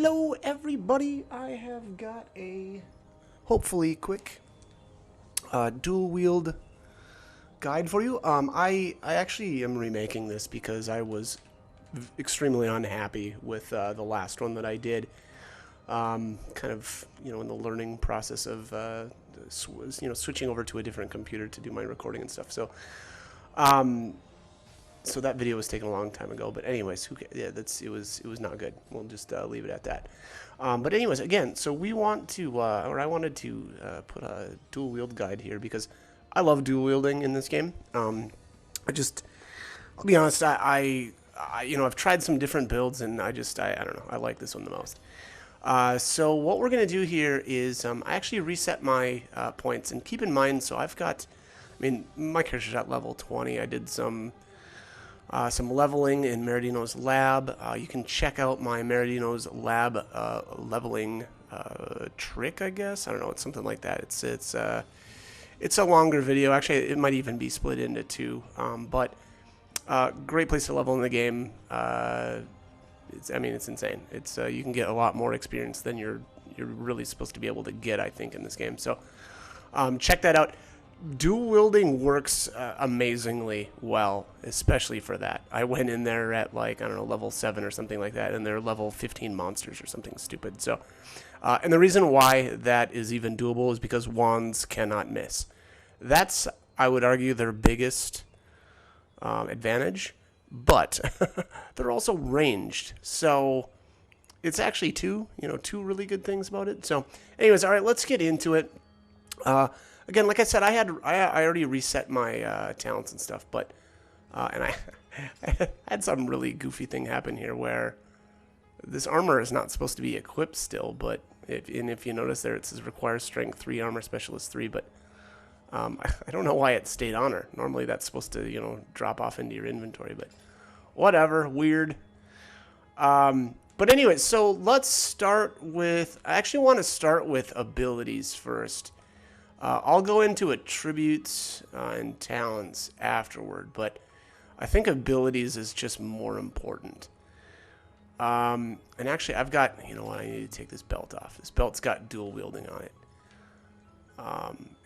Hello everybody, I have got a hopefully quick dual wield guide for you. I actually am remaking this because I was extremely unhappy with the last one that I did. Kind of, in the learning process of, switching over to a different computer to do my recording and stuff. So that video was taken a long time ago, but anyways, it was not good. We'll just leave it at that. But anyways, again, so we want to, or I wanted to put a dual wield guide here because I love dual wielding in this game. I'll be honest, I've tried some different builds and I don't know, I like this one the most. So what we're gonna do here is I actually reset my points, and keep in mind, so I've got, my character's at level 20. I did some leveling in Meridino's lab. You can check out my Meridino's lab leveling trick, I guess. I don't know, it's something like that. It's a longer video. Actually, it might even be split into two. But great place to level in the game. It's insane. You can get a lot more experience than you're really supposed to be able to get, I think, in this game. So check that out. Dual wielding works amazingly well, especially for that. I went in there at level 7 or something like that, and they're level 15 monsters or something stupid. So, and the reason why that is even doable is because wands cannot miss. That's, I would argue, their biggest advantage, but they're also ranged. So it's actually two really good things about it. So anyways, all right, let's get into it. Again, like I said, I already reset my talents and stuff, but and I had some really goofy thing happen here where this armor is not supposed to be equipped still, but if you notice there, it says requires strength 3, armor specialist 3, but I don't know why it stayed on her. Normally that's supposed to drop off into your inventory, but whatever, weird. But anyway, so let's start with, I actually want to start with abilities first. I'll go into attributes and talents afterward, but I think abilities is just more important. And actually, I've got, I need to take this belt off. This belt's got dual wielding on it.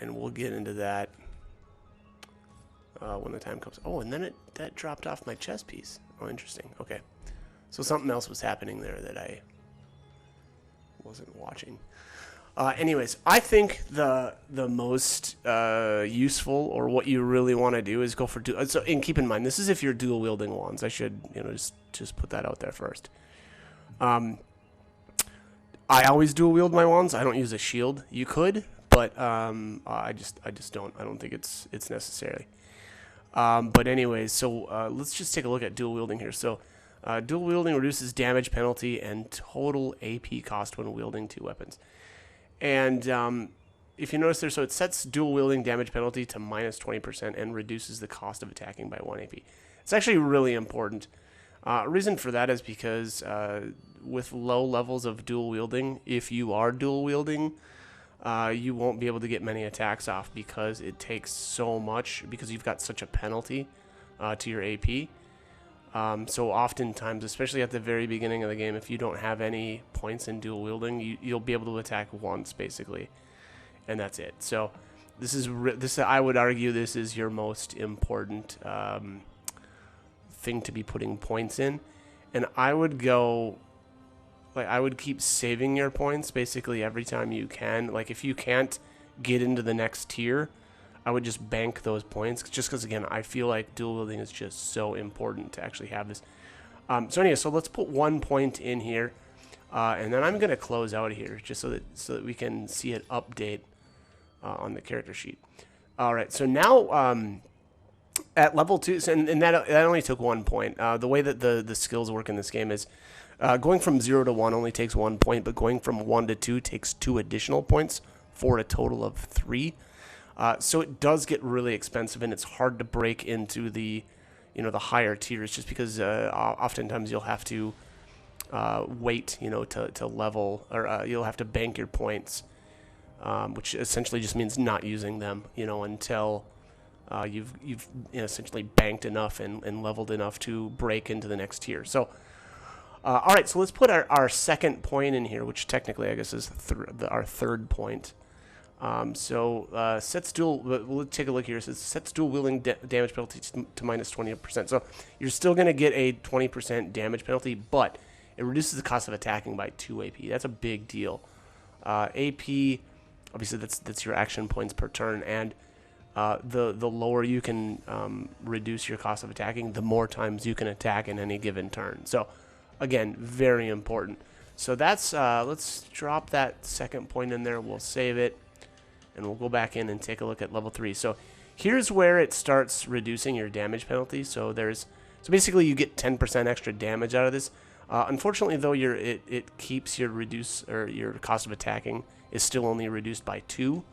And we'll get into that when the time comes. Oh, and then that dropped off my chest piece. Oh, interesting. Okay. So something else was happening there that I wasn't watching. Anyways, I think the most useful, or what you really want to do, is go for dual. So, and keep in mind, this is if you're dual wielding wands. I should just put that out there first. I always dual wield my wands. I don't use a shield. You could, but I just don't. I don't think it's necessary. But anyways, so let's just take a look at dual wielding here. So dual wielding reduces damage penalty and total AP cost when wielding 2 weapons. And if you notice there, so it sets dual wielding damage penalty to minus 20% and reduces the cost of attacking by 1 AP. It's actually really important. Reason for that is because with low levels of dual wielding, if you are dual wielding, you won't be able to get many attacks off because it takes so much, because you've got such a penalty to your AP. So oftentimes, especially at the very beginning of the game, if you don't have any points in dual wielding, you'll be able to attack once, basically, and that's it. So this I would argue this is your most important thing to be putting points in, and I would go, I would keep saving your points basically every time you can. Like if you can't get into the next tier, I would just bank those points, just because, again, I feel like dual wielding is just so important to actually have this. So anyway, so let's put 1 point in here, and then I'm going to close out here just so that we can see it update on the character sheet. All right, so now at level 2, and that only took 1 point. The way that the skills work in this game is going from 0 to 1 only takes 1 point, but going from 1 to 2 takes 2 additional points for a total of 3. So it does get really expensive, and it's hard to break into the higher tiers, just because oftentimes you'll have to wait, to level, or you'll have to bank your points, which essentially just means not using them, until you've essentially banked enough and leveled enough to break into the next tier. So All right, so let's put our second point in here, which technically I guess is our third point. Sets dual. We'll take a look here. It says sets dual wielding damage penalty to minus 20%. So you're still going to get a 20% damage penalty, but it reduces the cost of attacking by 2 AP. That's a big deal. AP, obviously that's your action points per turn, and the lower you can reduce your cost of attacking, the more times you can attack in any given turn. So again, very important. So that's let's drop that second point in there. We'll save it, and we'll go back in and take a look at level 3. So here's where it starts reducing your damage penalty. So basically you get 10% extra damage out of this. Unfortunately, though, it keeps your your cost of attacking is still only reduced by 2.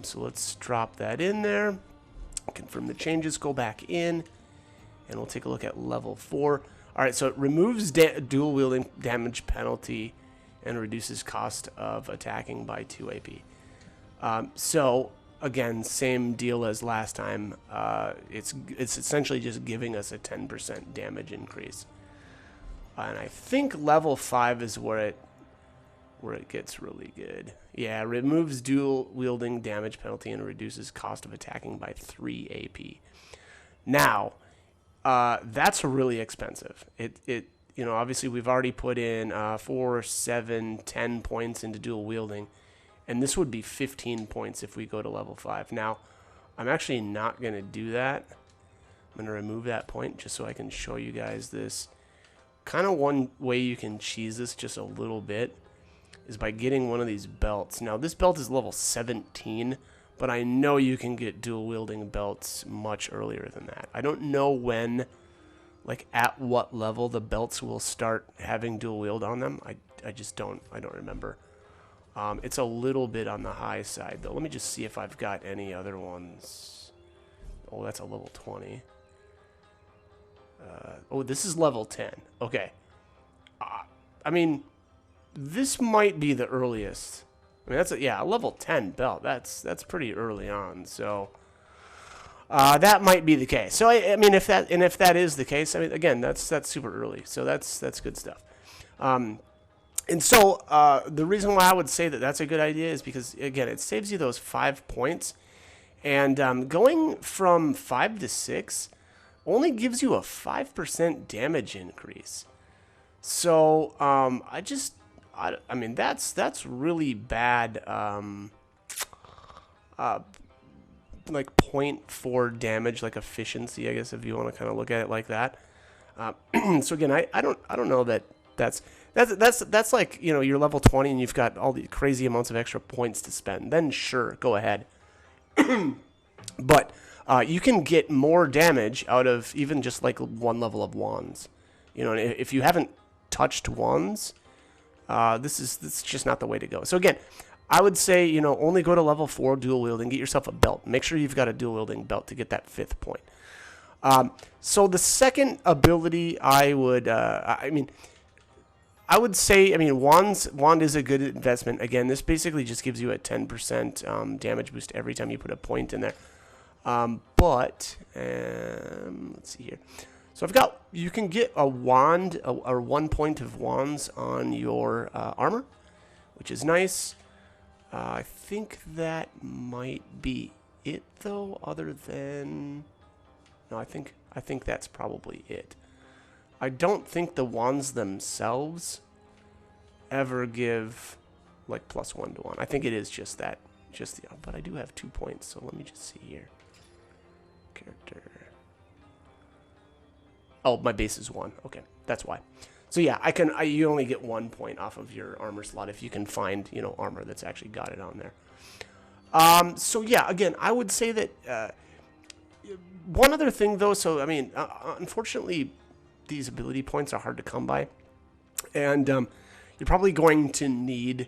So let's drop that in there. Confirm the changes. Go back in, and we'll take a look at level 4. All right, so it removes dual wielding damage penalty and reduces cost of attacking by 2 AP. So again, same deal as last time. It's essentially just giving us a 10% damage increase. And I think level 5 is where it gets really good. Yeah, removes dual wielding damage penalty and reduces cost of attacking by 3 AP. Now, that's really expensive. Obviously we've already put in 4, 7, 10 points into dual wielding, and this would be 15 points if we go to level 5. Now, I'm actually not going to do that. I'm going to remove that point just so I can show you guys this. Kind of one way you can cheese this just a little bit is by getting one of these belts. Now, this belt is level 17, but I know you can get dual wielding belts much earlier than that. I don't know when, like at what level the belts will start having dual wield on them. I just don't remember. It's a little bit on the high side, though. Let me just see if I've got any other ones. Oh, that's a level 20. Oh, this is level 10. Okay. I mean, this might be the earliest. I mean, that's a level 10 belt. That's pretty early on. So that might be the case. So I mean, if that is the case, I mean, again, that's super early. So that's good stuff. And so the reason why I would say that that's a good idea is because, again, it saves you those 5 points, and going from 5 to 6 only gives you a 5% damage increase. So I mean that's really bad. Like 0.4 damage, like efficiency, I guess, if you want to kind of look at it like that. So again, I don't know that's like, you're level 20 and you've got all the crazy amounts of extra points to spend. Then sure, go ahead. But you can get more damage out of even just like one level of wands. And if you haven't touched wands, this is just not the way to go. So again, I would say, only go to level 4 dual wielding, get yourself a belt. Make sure you've got a dual wielding belt to get that 5th point. So the second ability I would say, wand is a good investment. Again, this basically just gives you a 10% damage boost every time you put a point in there. Let's see here. So you can get a wand or 1 point of wands on your armor, which is nice. I think that might be it, though. No, I think that's probably it. I don't think the wands themselves ever give like +1 to 1. I think it is just that. But I do have 2 points, so let me just see here. Character. Oh, my base is 1. Okay, that's why. So yeah, you only get 1 point off of your armor slot if you can find, armor that's actually got it on there. So yeah, again, I would say that one other thing though. So I mean, unfortunately, these ability points are hard to come by, and you're probably going to need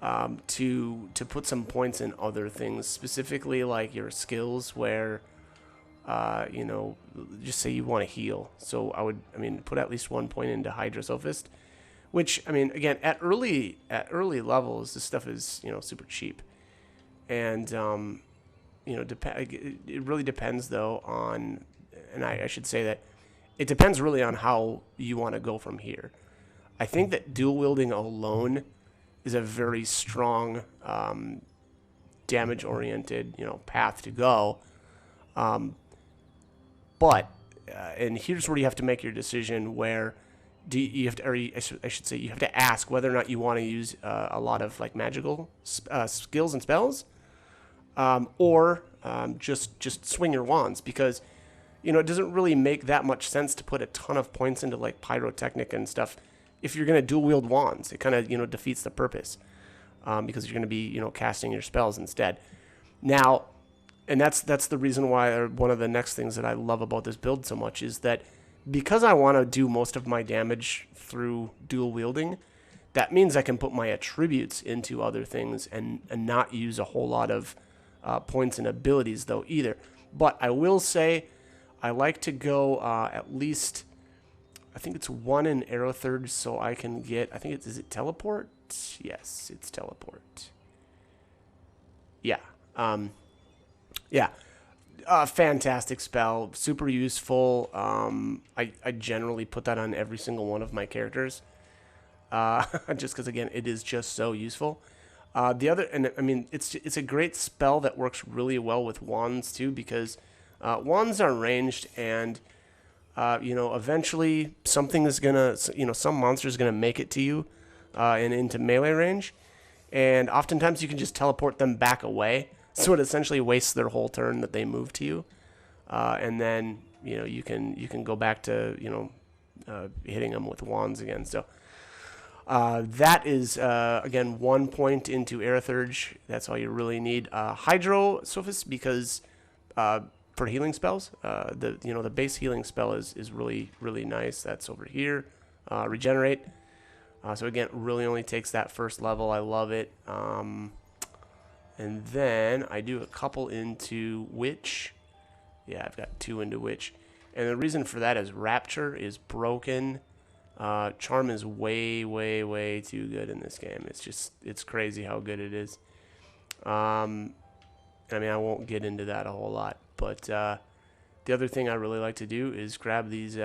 to put some points in other things, specifically like your skills, where just say you want to heal. So put at least 1 point into Hydra Sophist, which, again, at early levels, this stuff is, super cheap. And, it really depends, though, on, and I should say that it depends really on how you want to go from here. I think that dual wielding alone is a very strong damage-oriented, path to go. But and here's where you have to make your decision where you have to, or I should say, you have to ask whether or not you want to use a lot of like magical skills and spells, or just swing your wands, because it doesn't really make that much sense to put a ton of points into like pyrotechnic and stuff if you're going to dual wield wands. It kind of defeats the purpose, because you're going to be casting your spells instead. Now, and that's the reason why, or one of the next things that I love about this build so much, is that because I want to do most of my damage through dual wielding, that means I can put my attributes into other things and not use a whole lot of points and abilities though either. But I will say I like to go at least, I think it's 1 in arrow third, so I can get, I think it's, is it teleport? Yes, it's teleport. Yeah. Yeah. Fantastic spell, super useful. I generally put that on every single one of my characters, just because again it is just so useful. The other, and I mean, it's a great spell that works really well with wands too, because wands are ranged, and eventually something is gonna, some monster is gonna make it to you, and into melee range, and oftentimes you can just teleport them back away. So it essentially wastes their whole turn that they move to you, and then you can go back to hitting them with wands again. So that is again 1 point into Aerithurge. That's all you really need. Hydro Sophist, because for healing spells, the base healing spell is really nice. That's over here. Regenerate. So again, really only takes that first level. I love it. And then I do a couple into Witch. Yeah, I've got 2 into Witch. And the reason for that is Rapture is broken. Charm is way too good in this game. It's crazy how good it is. I mean, I won't get into that a whole lot. But the other thing I really like to do is grab these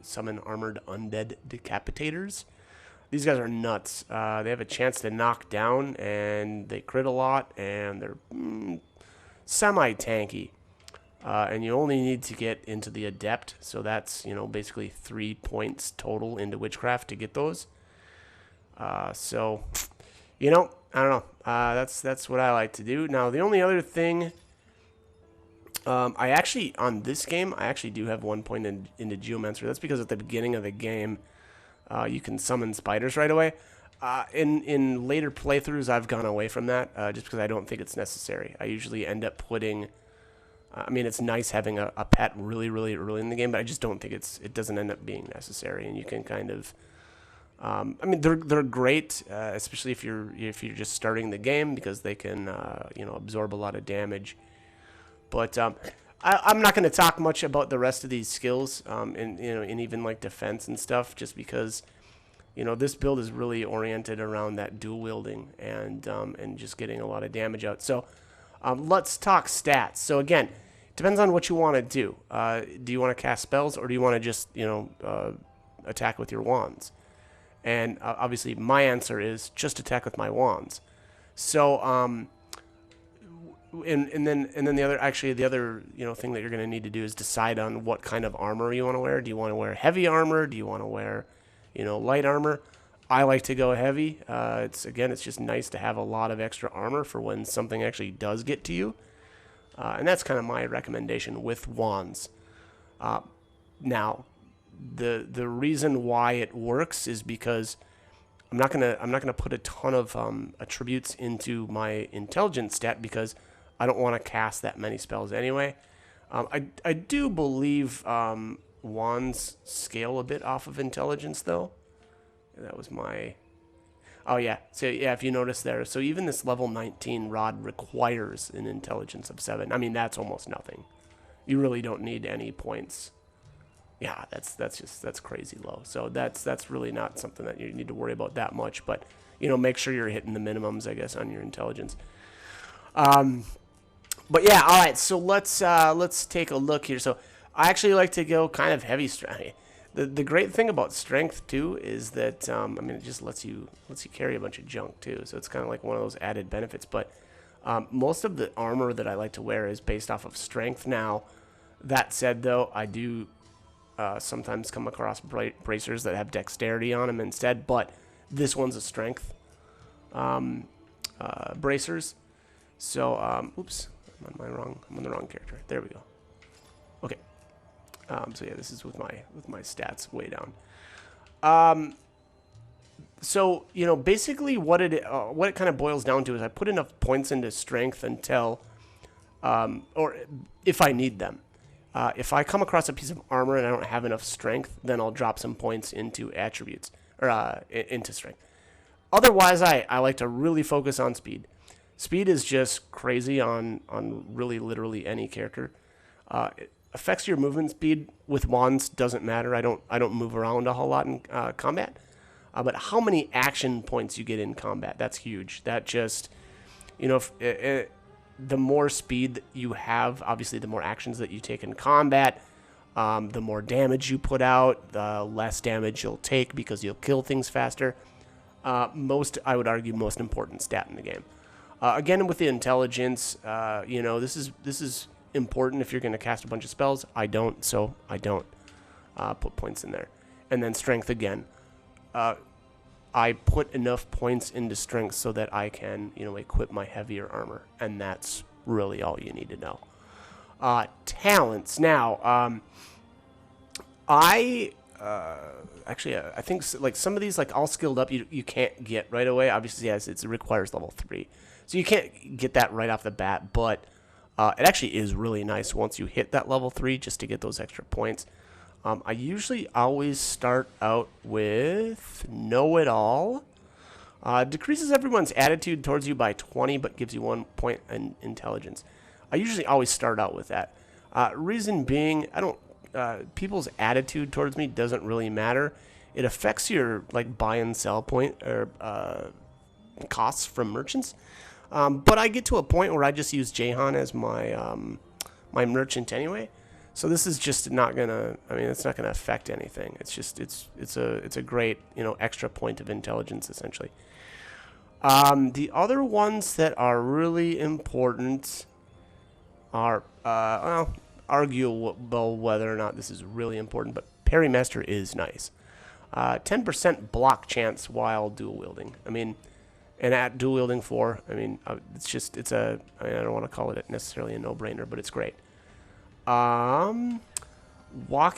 Summon Armored Undead Decapitators. These guys are nuts. They have a chance to knock down, and they crit a lot, and they're semi-tanky. And you only need to get into the Adept, so that's, basically 3 points total into Witchcraft to get those. So, I don't know. That's what I like to do. Now, the only other thing, on this game, I actually do have 1 point into Geomancer. That's because at the beginning of the game, you can summon spiders right away. In later playthroughs, I've gone away from that just because I don't think it's necessary. I usually end up putting, I mean, it's nice having a pet really early in the game, but I just don't think it doesn't end up being necessary. And you can kind of, I mean, they're great, especially if you're just starting the game, because they can absorb a lot of damage. But I'm not going to talk much about the rest of these skills, and even like defense and stuff, just because, this build is really oriented around that dual wielding and just getting a lot of damage out. So let's talk stats. So again, it depends on what you want to do. Do you want to cast spells, or do you want to just attack with your wands? And obviously, my answer is just attack with my wands. So And then the other thing that you're going to need to do is decide on what kind of armor you want to wear. Do you want to wear heavy armor? Do you want to wear light armor? I like to go heavy. It's just nice to have a lot of extra armor for when something actually does get to you, and that's kind of my recommendation with wands. Now, the reason why it works is because I'm not gonna put a ton of attributes into my intelligence stat, because I don't want to cast that many spells anyway. I do believe wands scale a bit off of intelligence, though. That was my... Oh, yeah. So, yeah, if you notice there. So, even this level 19 rod requires an intelligence of 7. I mean, that's almost nothing. You really don't need any points. Yeah, that's crazy low. So, that's really not something that you need to worry about that much. But, make sure you're hitting the minimums, I guess, on your intelligence. But yeah, all right. So let's take a look here. So I actually like to go kind of heavy strength. The great thing about strength too is that I mean it just lets you carry a bunch of junk too. So it's kind of like one of those added benefits. But most of the armor that I like to wear is based off of strength. Now, that said though, I do sometimes come across bracers that have dexterity on them instead. But this one's a strength bracers. So oops, I'm on the wrong character. There we go. Okay. So yeah, this is with my stats way down. So you know, basically what it kind of boils down to is I put enough points into strength until, or if I need them. If I come across a piece of armor and I don't have enough strength, then I'll drop some points into attributes or into strength. Otherwise, I like to really focus on speed. Speed is just crazy on really literally any character. It affects your movement speed with wands, doesn't matter. I don't move around a whole lot in combat. But how many action points you get in combat, that's huge. That just, you know, the more speed that you have, obviously the more actions that you take in combat, the more damage you put out, the less damage you'll take because you'll kill things faster. I would argue, most important stat in the game. Again, with the intelligence, you know, this is important if you're going to cast a bunch of spells. I don't, so I don't put points in there. And then strength again. I put enough points into strength so that I can, you know, equip my heavier armor, and that's really all you need to know. Talents. Now, actually, I think like some of these, like all skilled up, you can't get right away. Obviously, yes, it requires level 3. So you can't get that right off the bat, but it actually is really nice once you hit that level 3 just to get those extra points. I usually always start out with Know-It-All. Decreases everyone's attitude towards you by 20, but gives you 1 point in intelligence. I usually always start out with that. Reason being, people's attitude towards me doesn't really matter. It affects your like buy and sell point or costs from merchants. But I get to a point where I just use Jahan as my my merchant anyway. So this is just not gonna. I mean, it's not gonna affect anything. It's just it's a great, you know, extra point of intelligence essentially. The other ones that are really important are well, arguable whether or not this is really important, but Parry Master is nice. 10% block chance while dual wielding. I mean, and at dual wielding 4, I mean, I don't want to call it necessarily a no-brainer, but it's great. Walk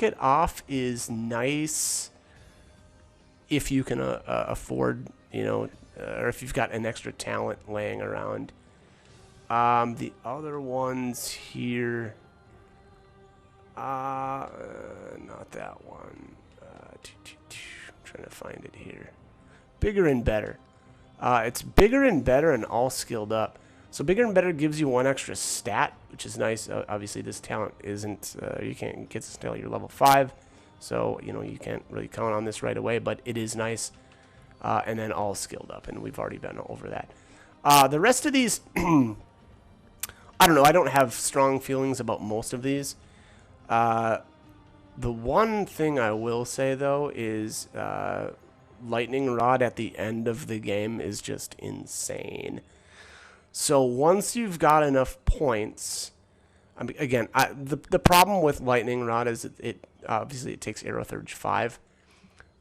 It Off is nice if you can afford, you know, or if you've got an extra talent laying around. The other ones here, not that one. I'm trying to find it here. Bigger and Better. It's Bigger and Better and all skilled up. So Bigger and Better gives you 1 extra stat, which is nice. Obviously, this talent isn't, you can't get this until you're level 5. So, you know, you can't really count on this right away, but it is nice. And then all skilled up, and we've already been over that. The rest of these, I don't know. I don't have strong feelings about most of these. The one thing I will say, though, is Lightning Rod at the end of the game is just insane. So once you've got enough points, I mean, again, the problem with Lightning Rod is it obviously it takes Arrow Surge 5,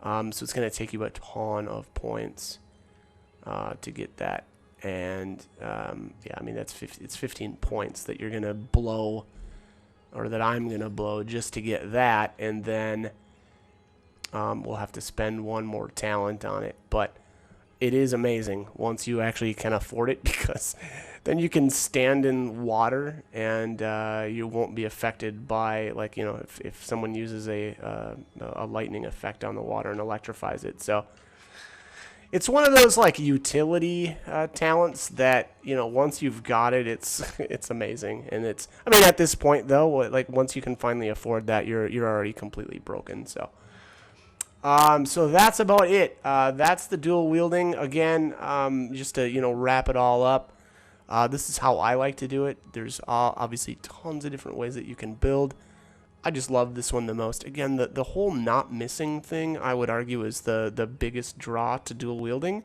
so it's going to take you a ton of points to get that, and yeah, I mean it's 15 points that you're going to blow, or that I'm going to blow just to get that, and then we'll have to spend 1 more talent on it, but it is amazing once you actually can afford it, because then you can stand in water and you won't be affected by, like, you know, if someone uses a lightning effect on the water and electrifies it. So it's one of those like utility talents that, you know, once you've got it, it's amazing. And it's, I mean, at this point though, like once you can finally afford that, you're already completely broken. So. So that's about it. That's the dual wielding. Again, just to, you know, wrap it all up. This is how I like to do it. There's obviously tons of different ways that you can build. I just love this one the most. Again, the whole not missing thing, I would argue, is the biggest draw to dual wielding.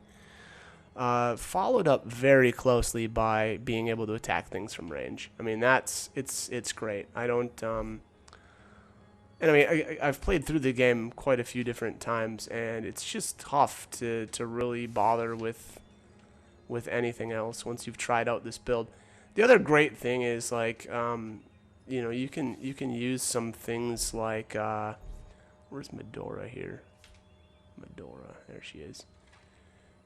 Followed up very closely by being able to attack things from range. I mean, it's great. I don't, and I mean, I've played through the game quite a few different times, and it's just tough to really bother with anything else once you've tried out this build. The other great thing is, like, you know, you can use some things like, where's Medora here? Medora, there she is.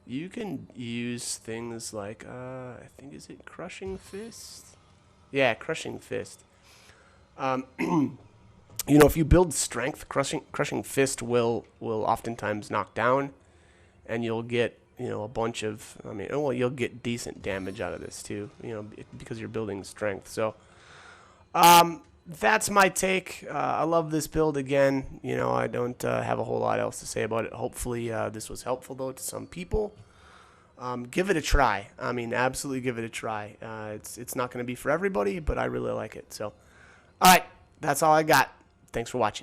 You can use things like, I think, is it Crushing Fist? Yeah, Crushing Fist. You know, if you build strength, Crushing Fist will oftentimes knock down, and you'll get, you know, a bunch of, I mean, well, you'll get decent damage out of this too, you know, because you're building strength. So, that's my take. I love this build again. You know, I don't have a whole lot else to say about it. Hopefully, this was helpful, though, to some people. Give it a try. I mean, absolutely give it a try. It's not going to be for everybody, but I really like it. So, all right, that's all I got. Thanks for watching.